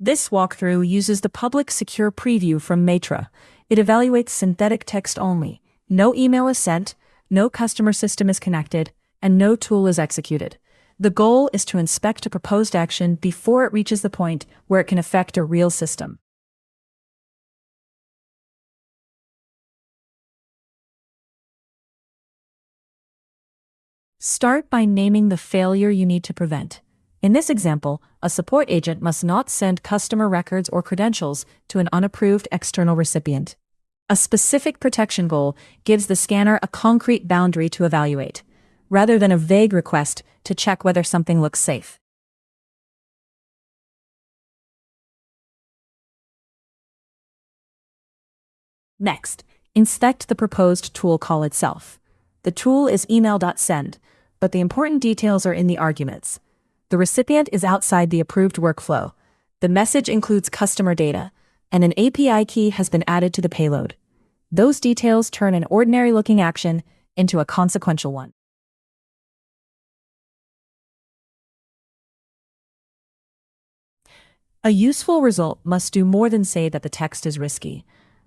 This walkthrough uses the public secure preview from Maetra. It evaluates synthetic text only. No email is sent, no customer system is connected, and no tool is executed. The goal is to inspect a proposed action before it reaches the point where it can affect a real system. Start by naming the failure you need to prevent. In this example, a support agent must not send customer records or credentials to an unapproved external recipient. A specific protection goal gives the scanner a concrete boundary to evaluate, rather than a vague request to check whether something looks safe. Next, inspect the proposed tool call itself. The tool is email.send, but the important details are in the arguments. The recipient is outside the approved workflow. The message includes customer data, and an API key has been added to the payload. Those details turn an ordinary-looking action into a consequential one. A useful result must do more than say that the text is risky.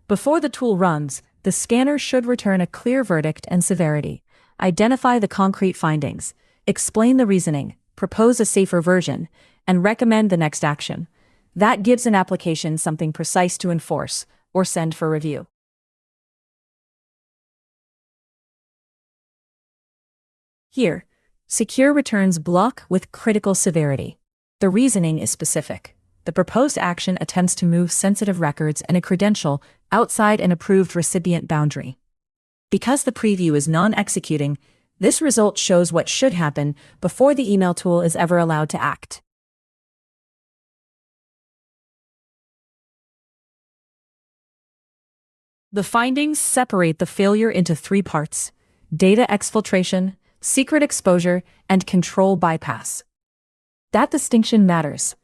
Before the tool runs, the scanner should return a clear verdict and severity, identify the concrete findings, explain the reasoning, propose a safer version, and recommend the next action. That gives an application something precise to enforce or send for review. Here, Secure returns block with critical severity. The reasoning is specific. The proposed action attempts to move sensitive records and a credential outside an approved recipient boundary. Because the preview is non-executing, this result shows what should happen before the email tool is ever allowed to act. The findings separate the failure into three parts: data exfiltration, secret exposure, and control bypass. That distinction matters.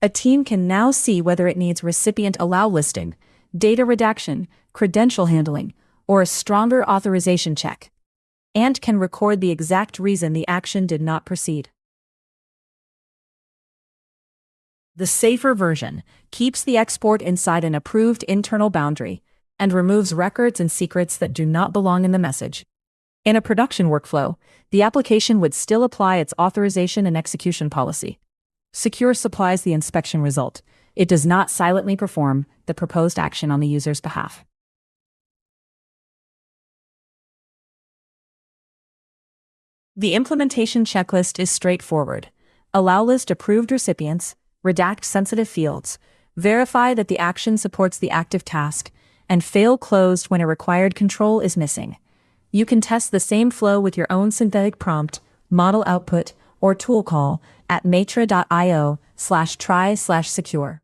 A team can now see whether it needs recipient allow listing, data redaction, credential handling, or a stronger authorization check, and can record the exact reason the action did not proceed. The safer version keeps the export inside an approved internal boundary and removes records and secrets that do not belong in the message. In a production workflow, the application would still apply its authorization and execution policy. Secure supplies the inspection result. It does not silently perform the proposed action on the user's behalf. The implementation checklist is straightforward. Allow list approved recipients, redact sensitive fields, verify that the action supports the active task, and fail closed when a required control is missing. You can test the same flow with your own synthetic prompt, model output, or tool call at maetra.io/try/secure.